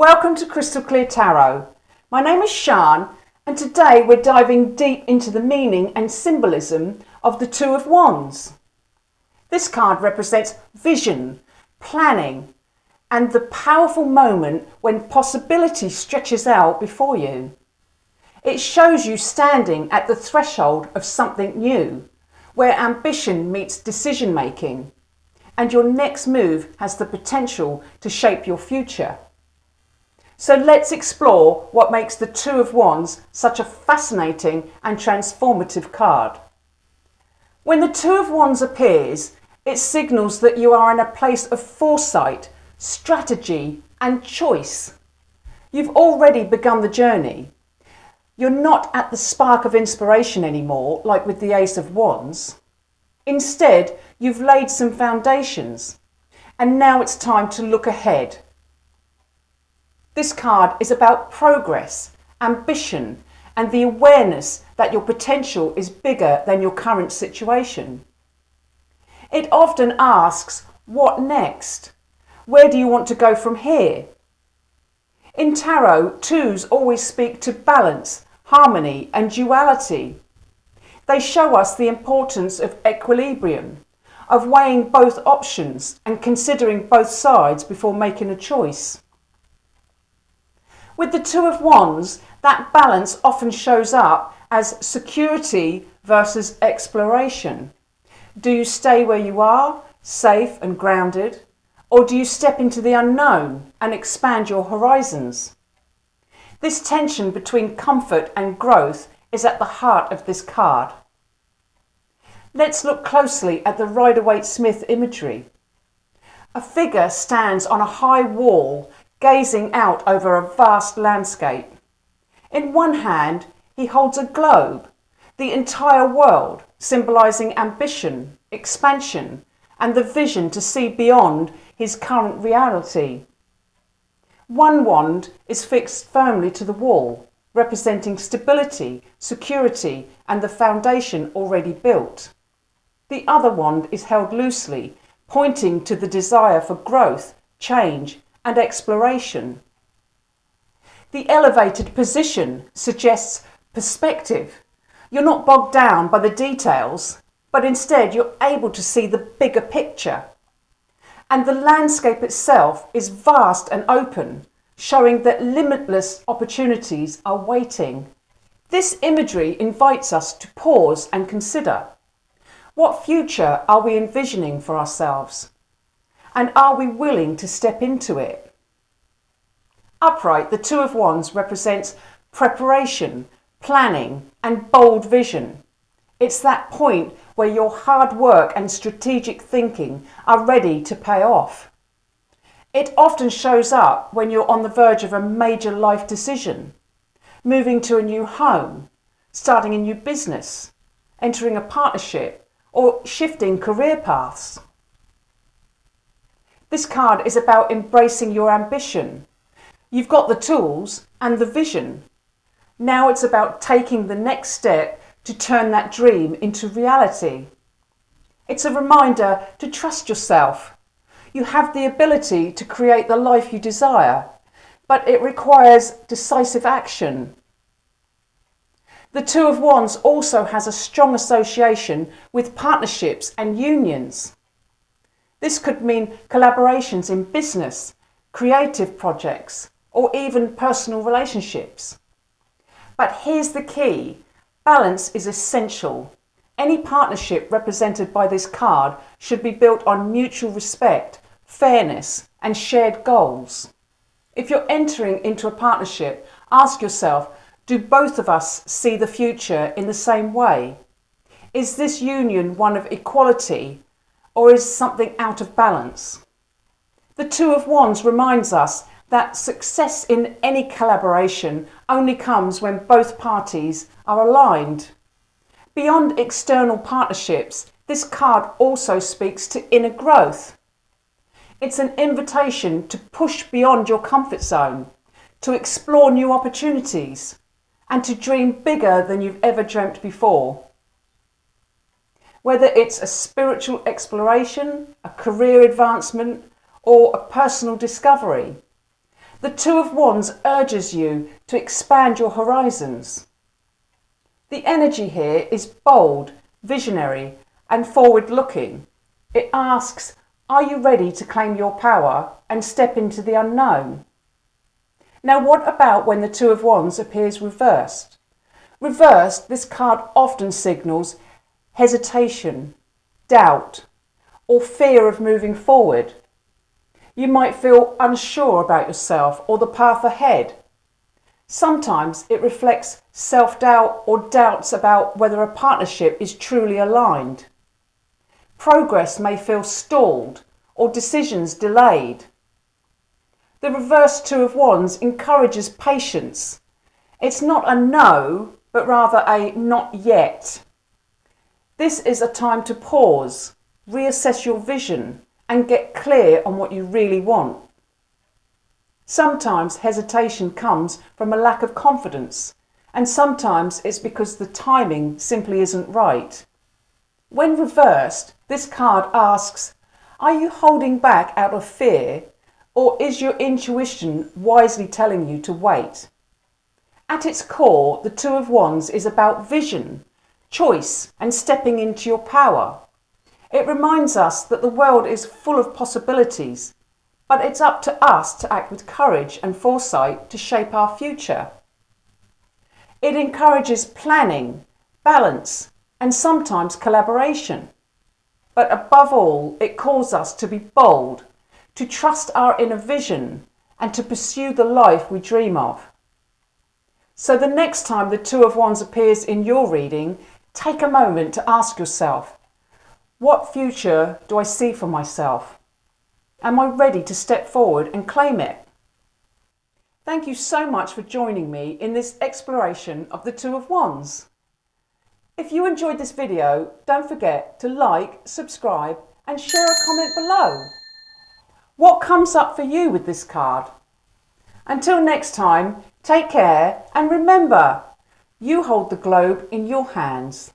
Welcome to Crystal Clear Tarot. My name is Sian, and today we're diving deep into the meaning and symbolism of the Two of Wands. This card represents vision, planning, and the powerful moment when possibility stretches out before you. It shows you standing at the threshold of something new, where ambition meets decision making, and your next move has the potential to shape your future. So let's explore what makes the Two of Wands such a fascinating and transformative card. When the Two of Wands appears, it signals that you are in a place of foresight, strategy, and choice. You've already begun the journey. You're not at the spark of inspiration anymore, like with the Ace of Wands. Instead, you've laid some foundations, and now it's time to look ahead. This card is about progress, ambition, and the awareness that your potential is bigger than your current situation. It often asks, what next? Where do you want to go from here? In tarot, twos always speak to balance, harmony, and duality. They show us the importance of equilibrium, of weighing both options and considering both sides before making a choice. With the Two of Wands, that balance often shows up as security versus exploration. Do you stay where you are, safe and grounded, or do you step into the unknown and expand your horizons? This tension between comfort and growth is at the heart of this card. Let's look closely at the Rider-Waite-Smith imagery. A figure stands on a high wall, gazing out over a vast landscape. In one hand, he holds a globe, the entire world, symbolising ambition, expansion, and the vision to see beyond his current reality. One wand is fixed firmly to the wall, representing stability, security, and the foundation already built. The other wand is held loosely, pointing to the desire for growth, change, and exploration. The elevated position suggests perspective. You're not bogged down by the details, but instead you're able to see the bigger picture. And the landscape itself is vast and open, showing that limitless opportunities are waiting. This imagery invites us to pause and consider. What future are we envisioning for ourselves? And are we willing to step into it? Upright, the Two of Wands represents preparation, planning, and bold vision. It's that point where your hard work and strategic thinking are ready to pay off. It often shows up when you're on the verge of a major life decision, moving to a new home, starting a new business, entering a partnership, or shifting career paths. This card is about embracing your ambition. You've got the tools and the vision. Now it's about taking the next step to turn that dream into reality. It's a reminder to trust yourself. You have the ability to create the life you desire, but it requires decisive action. The Two of Wands also has a strong association with partnerships and unions. This could mean collaborations in business, creative projects, or even personal relationships. But here's the key: balance is essential. Any partnership represented by this card should be built on mutual respect, fairness, and shared goals. If you're entering into a partnership, ask yourself, do both of us see the future in the same way? Is this union one of equality, or is something out of balance? The Two of Wands reminds us that success in any collaboration only comes when both parties are aligned. Beyond external partnerships, this card also speaks to inner growth. It's an invitation to push beyond your comfort zone, to explore new opportunities, and to dream bigger than you've ever dreamt before. Whether it's a spiritual exploration, a career advancement, or a personal discovery, The Two of Wands urges you to expand your horizons. The energy here is bold, visionary, and forward-looking. It asks, are you ready to claim your power and step into the unknown? Now, what about when the Two of Wands appears reversed? Reversed, this card often signals hesitation, doubt, or fear of moving forward. You might feel unsure about yourself or the path ahead. Sometimes it reflects self-doubt or doubts about whether a partnership is truly aligned. Progress may feel stalled or decisions delayed. The reverse Two of Wands encourages patience. It's not a no, but rather a not yet. This is a time to pause, reassess your vision, and get clear on what you really want. Sometimes hesitation comes from a lack of confidence, and sometimes it's because the timing simply isn't right. When reversed, this card asks, are you holding back out of fear, or is your intuition wisely telling you to wait? At its core, the Two of Wands is about vision, choice, and stepping into your power. It reminds us that the world is full of possibilities, but it's up to us to act with courage and foresight to shape our future. It encourages planning, balance, and sometimes collaboration. But above all, it calls us to be bold, to trust our inner vision, and to pursue the life we dream of. So the next time the Two of Wands appears in your reading, take a moment to ask yourself, what future do I see for myself? Am I ready to step forward and claim it? Thank you so much for joining me in this exploration of the Two of Wands. If you enjoyed this video, don't forget to like, subscribe, and share a comment below. What comes up for you with this card? Until next time, take care and remember, you hold the globe in your hands.